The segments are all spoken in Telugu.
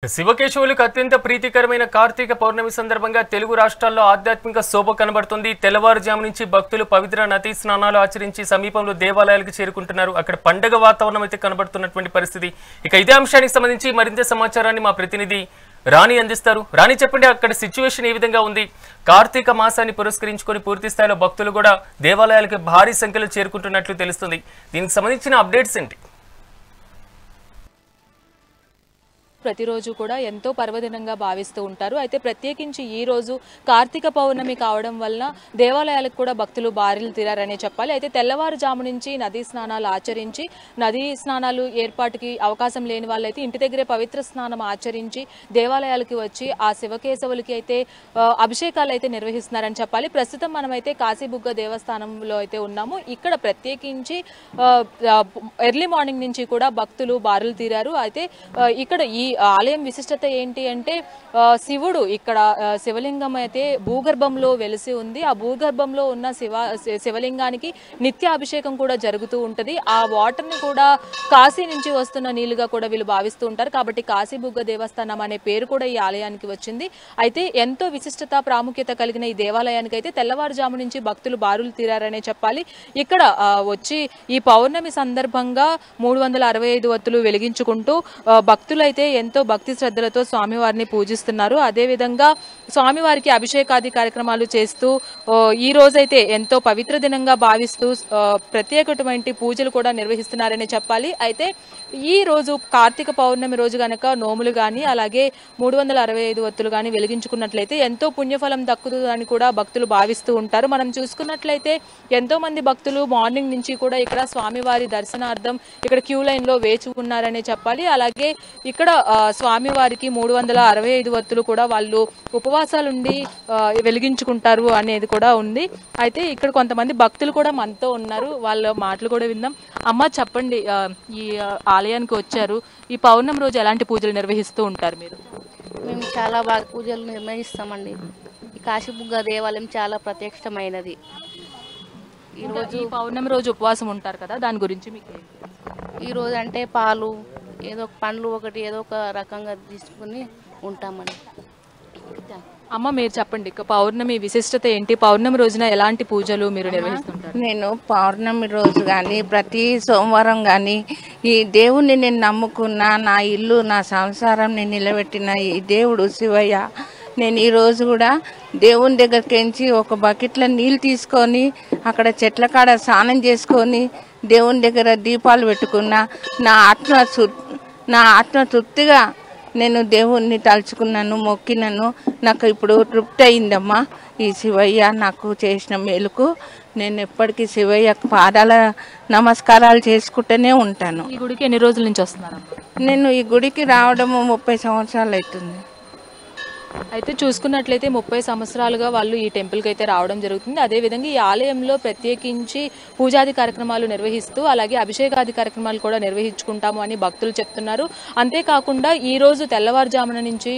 శివకేశవులకు అత్యంత ప్రీతికరమైన కార్తీక పౌర్ణమి సందర్భంగా తెలుగు రాష్ట్రాల్లో ఆధ్యాత్మిక శోభ కనబడుతుంది. తెల్లవారుజాము నుంచి భక్తులు పవిత్ర నదీ స్నానాలు ఆచరించి సమీపంలో దేవాలయాలకు చేరుకుంటున్నారు. అక్కడ పండగ వాతావరణం అయితే కనబడుతున్నటువంటి పరిస్థితి. ఇక ఇదే అంశానికి సంబంధించి మరింత సమాచారాన్ని మా ప్రతినిధి రాణి అందిస్తారు. రాణి, చెప్పండి, అక్కడ సిచ్యువేషన్ ఏ విధంగా ఉంది? కార్తీక మాసాన్ని పురస్కరించుకొని పూర్తి స్థాయిలో భక్తులు కూడా దేవాలయాలకు భారీ సంఖ్యలో చేరుకుంటున్నట్లు తెలుస్తుంది. దీనికి సంబంధించిన అప్డేట్స్ ఏంటి? ప్రతిరోజు కూడా ఎంతో పర్వదినంగా భావిస్తూ ఉంటారు. అయితే ప్రత్యేకించి ఈ రోజు కార్తీక పౌర్ణమి కావడం వలన దేవాలయాలకు కూడా భక్తులు బారిలు తీరారనే చెప్పాలి. అయితే తెల్లవారుజాము నుంచి నదీ స్నానాలు ఆచరించి, నదీ స్నానాలు ఏర్పాటుకి అవకాశం లేని వాళ్ళైతే ఇంటి దగ్గరే పవిత్ర స్నానం ఆచరించి దేవాలయాలకి వచ్చి ఆ శివకేశవులకి అయితే అభిషేకాలు అయితే నిర్వహిస్తున్నారని చెప్పాలి. ప్రస్తుతం మనమైతే కాశీబుగ్గ దేవస్థానంలో అయితే ఉన్నాము. ఇక్కడ ప్రత్యేకించి ఎర్లీ మార్నింగ్ నుంచి కూడా భక్తులు బారులు తీరారు. అయితే ఇక్కడ ఈ ఆలయం విశిష్టత ఏంటి అంటే, శివుడు ఇక్కడ శివలింగం అయితే భూగర్భంలో వెలిసి ఉంది. ఆ భూగర్భంలో ఉన్న శివలింగానికి నిత్య అభిషేకం కూడా జరుగుతూ ఉంటది. ఆ వాటర్ ని కూడా కాశీ నుంచి వస్తున్న నీళ్లుగా కూడా వీళ్ళు భావిస్తూ ఉంటారు. కాబట్టి కాశీబుగ్గ దేవస్థానం అనే పేరు కూడా ఈ ఆలయానికి వచ్చింది. అయితే ఎంతో విశిష్టత ప్రాముఖ్యత కలిగిన ఈ దేవాలయానికి అయితే తెల్లవారుజాము నుంచి భక్తులు బారులు తీరారనే చెప్పాలి. ఇక్కడ వచ్చి ఈ పౌర్ణమి సందర్భంగా 365 ఒత్తులు వెలిగించుకుంటూ భక్తులు అయితే ఎంతో భక్తి శ్రద్ధలతో స్వామివారిని పూజిస్తున్నారు. అదేవిధంగా స్వామివారికి అభిషేకాది కార్యక్రమాలు చేస్తూ ఈ రోజైతే ఎంతో పవిత్ర దినంగా భావిస్తూ ప్రత్యేకటువంటి పూజలు కూడా నిర్వహిస్తున్నారని చెప్పాలి. అయితే ఈ రోజు కార్తీక పౌర్ణమి రోజు గనక నోములు గాని అలాగే 365 ఒత్తులు గాని వెలిగించుకున్నట్లయితే ఎంతో పుణ్యఫలం దక్కుతుందని కూడా భక్తులు భావిస్తూ ఉంటారు. మనం చూసుకున్నట్లయితే ఎంతో మంది భక్తులు మార్నింగ్ నుంచి కూడా ఇక్కడ స్వామివారి దర్శనార్థం ఇక్కడ క్యూ లైన్ లో వేచి ఉన్నారనే చెప్పాలి. అలాగే ఇక్కడ స్వామివారికి 365 ఒత్తులు కూడా వాళ్ళు ఉపవాసాలుండి వెలిగించుకుంటారు అనేది కూడా ఉంది. అయితే ఇక్కడ కొంతమంది భక్తులు కూడా మనతో ఉన్నారు, వాళ్ళ మాటలు కూడా విందాం. అమ్మ, చెప్పండి, ఈ ఆలయానికి వచ్చారు, ఈ పౌర్ణమి రోజు ఎలాంటి పూజలు నిర్వహిస్తూ ఉంటారు మీరు? మేము చాలా బాగా పూజలు నిర్వహిస్తామండి. ఈ కాశీబుగ్గ దేవాలయం చాలా ప్రత్యక్షమైనది. ఈ పౌర్ణమి రోజు ఉపవాసం ఉంటారు కదా, దాని గురించి మీకు ఈరోజు అంటే పాలు, ఏదో పండ్లు ఒకటి ఏదో ఒక రకంగా తీసుకుని ఉంటామండి. అమ్మ, మీరు చెప్పండి, పౌర్ణమి విశిష్టత ఏంటి? పౌర్ణమి రోజున ఎలాంటి పూజలు మీరు నిర్వహిస్తుంటారు? నేను పౌర్ణమి రోజు కానీ ప్రతి సోమవారం కానీ ఈ దేవుణ్ణి నేను నమ్ముకున్నా, నా ఇల్లు నా సంసారం నిలబెట్టిన ఈ దేవుడు శివయ్య, నేను ఈరోజు కూడా దేవుని దగ్గరికి ఒక బకెట్లో నీళ్ళు తీసుకొని అక్కడ చెట్ల కాడ స్నానం చేసుకొని దేవుని దగ్గర దీపాలు పెట్టుకున్నా. నా ఆత్మ తృప్తిగా నేను దేవుణ్ణి తలుచుకున్నాను, మొక్కినాను. నాకు ఇప్పుడు తృప్తి అయిందమ్మా. ఈ శివయ్య నాకు చేసిన మేలుకు నేను ఎప్పటికీ శివయ్య పాదాల నమస్కారాలు చేసుకుంటూనే ఉంటాను. ఈ గుడికి ఎన్ని రోజుల నుంచి వస్తున్నారు? నేను ఈ గుడికి రావడము 30 సంవత్సరాలు అవుతుంది. అయితే చూసుకున్నట్లయితే 30 సంవత్సరాలుగా వాళ్ళు ఈ టెంపుల్కి అయితే రావడం జరుగుతుంది. అదేవిధంగా ఈ ఆలయంలో ప్రత్యేకించి పూజాది కార్యక్రమాలు నిర్వహిస్తూ అలాగే అభిషేకాది కార్యక్రమాలు కూడా నిర్వహించుకుంటాము అని భక్తులు చెప్తున్నారు. అంతేకాకుండా ఈ రోజు తెల్లవారుజామున నుంచి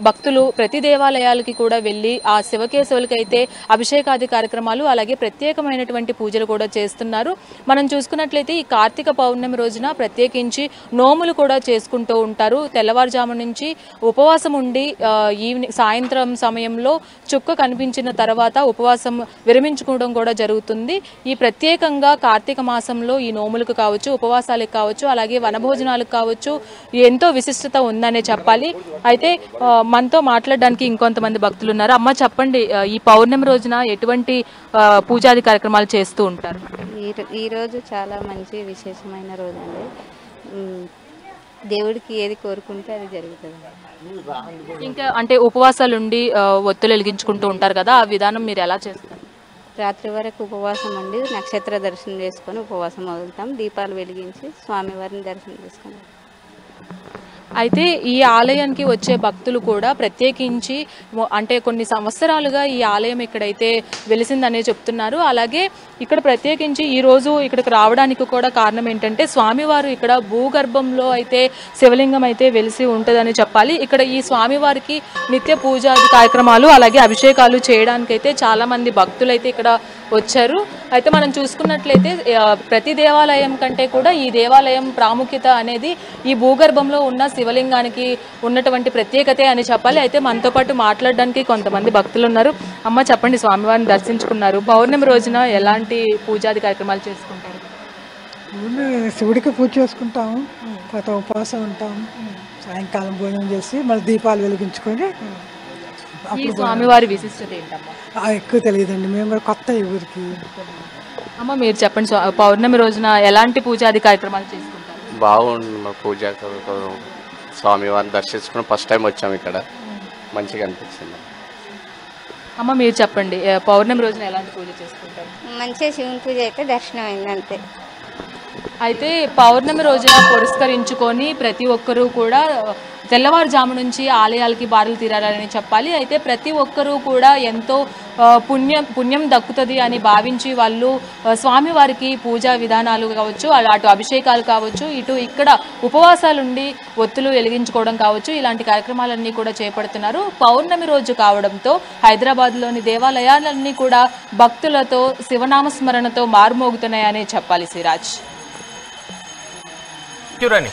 భక్తులు ప్రతి దేవాలయాలకి కూడా వెళ్ళి ఆ శివకేశవులకి అయితే అభిషేకాది కార్యక్రమాలు అలాగే ప్రత్యేకమైనటువంటి పూజలు కూడా చేస్తున్నారు. మనం చూసుకున్నట్లయితే ఈ కార్తీక పౌర్ణమి రోజున ప్రత్యేకించి నోములు కూడా చేసుకుంటూ ఉంటారు. తెల్లవారుజాము నుంచి ఉపవాసం ఉండి ఈవినింగ్ సాయంత్రం సమయంలో చుక్క కనిపించిన తర్వాత ఉపవాసం విరమించుకోవడం కూడా జరుగుతుంది. ఈ ప్రత్యేకంగా కార్తీక మాసంలో ఈ నోములకు కావచ్చు, ఉపవాసాలకు కావచ్చు, అలాగే వనభోజనాలకు కావచ్చు ఎంతో విశిష్టత ఉందనే చెప్పాలి. అయితే మనతో మాట్లాడడానికి ఇంకొంతమంది భక్తులు ఉన్నారు. అమ్మ, చెప్పండి, ఈ పౌర్ణమి రోజున ఎటువంటి పూజాది కార్యక్రమాలు చేస్తూ ఉంటారు? ఈరోజు చాలా మంచి విశేషమైన రోజు అండి. దేవుడికి ఏది కోరుకుంటే అది జరుగుతుంది. ఇంకా అంటే ఉపవాసాలు ఉండి ఒత్తులు వెలిగించుకుంటూ ఉంటారు కదా, ఆ విధానం మీరు ఎలా చేస్తారు? రాత్రి వరకు ఉపవాసం ఉండి నక్షత్ర దర్శనం చేసుకొని ఉపవాసం వదులుతాం. దీపాలు వెలిగించి స్వామివారిని దర్శనం చేసుకుంటాం. అయితే ఈ ఆలయానికి వచ్చే భక్తులు కూడా ప్రత్యేకించి అంటే కొన్ని సంవత్సరాలుగా ఈ ఆలయం ఇక్కడైతే వెలిసిందనే చెప్తున్నారు. అలాగే ఇక్కడ ప్రత్యేకించి ఈ రోజు ఇక్కడికి రావడానికి కూడా కారణం ఏంటంటే స్వామివారు ఇక్కడ భూగర్భంలో అయితే శివలింగం అయితే వెలిసి ఉంటుందని చెప్పాలి. ఇక్కడ ఈ స్వామివారికి నిత్య పూజా కార్యక్రమాలు అలాగే అభిషేకాలు చేయడానికి అయితే చాలా మంది భక్తులు అయితే ఇక్కడ వచ్చారు. అయితే మనం చూసుకున్నట్లయితే ప్రతి దేవాలయం కంటే కూడా ఈ దేవాలయం ప్రాముఖ్యత అనేది ఈ భూగర్భంలో ఉన్న శివలింగానికి ఉన్నటువంటి ప్రత్యేకతే అని చెప్పాలి. అయితే మనతో పాటు మాట్లాడడానికి కొంతమంది భక్తులు ఉన్నారు. అమ్మ చెప్పండి, స్వామివారిని దర్శించుకున్నారు, పౌర్ణమి రోజున ఎలాంటి పూజాది కార్యక్రమాలు చేసుకుంటారు? శివుడికి పూజ చేసుకుంటాము, తర్వాత ఉపవాసం ఉంటాము, సాయంకాలం భోజనం చేసి మళ్ళీ దీపాలు వెలిగించుకొని. ఈ స్వామివారి విశిష్టత ఏంటమ్మా? ఎక్కువ తెలియదండి, మేము కొత్త ఊరికి. అమ్మ మీరు చెప్పండి, పౌర్ణమి రోజున ఎలాంటి పూజాది కార్యక్రమాలు చేసుకుంటారు? బాగుంది మా పూజ, స్వామివారిని దర్శించుకుని ఫస్ట్ టైం వచ్చాము ఇక్కడ, మంచిగా అనిపించింది. అమ్మ మీరు చెప్పండి, పౌర్ణమి రోజున ఎలాంటి పూజ చేసుకుంటారు? మంచిగా శివుని పూజ అయితే దర్శనం అయింది అంతే. అయితే పౌర్ణమి రోజున పురస్కరించుకొని ప్రతి ఒక్కరూ కూడా తెల్లవారుజాము నుంచి ఆలయాలకి బారులు తీరాలని చెప్పాలి. అయితే ప్రతి ఒక్కరూ కూడా ఎంతో పుణ్యం దక్కుతుంది అని భావించి వాళ్ళు స్వామివారికి పూజా విధానాలు కావచ్చు, అటు అభిషేకాలు కావచ్చు, ఇటు ఇక్కడ ఉపవాసాలుండి ఒత్తులు వెలిగించుకోవడం కావచ్చు, ఇలాంటి కార్యక్రమాలన్నీ కూడా చేపడుతున్నారు. పౌర్ణమి రోజు కావడంతో హైదరాబాద్లోని దేవాలయాలన్నీ కూడా భక్తులతో శివనామస్మరణతో మారుమోగుతున్నాయని చెప్పాలి. సిరాజ్. క్యూరాని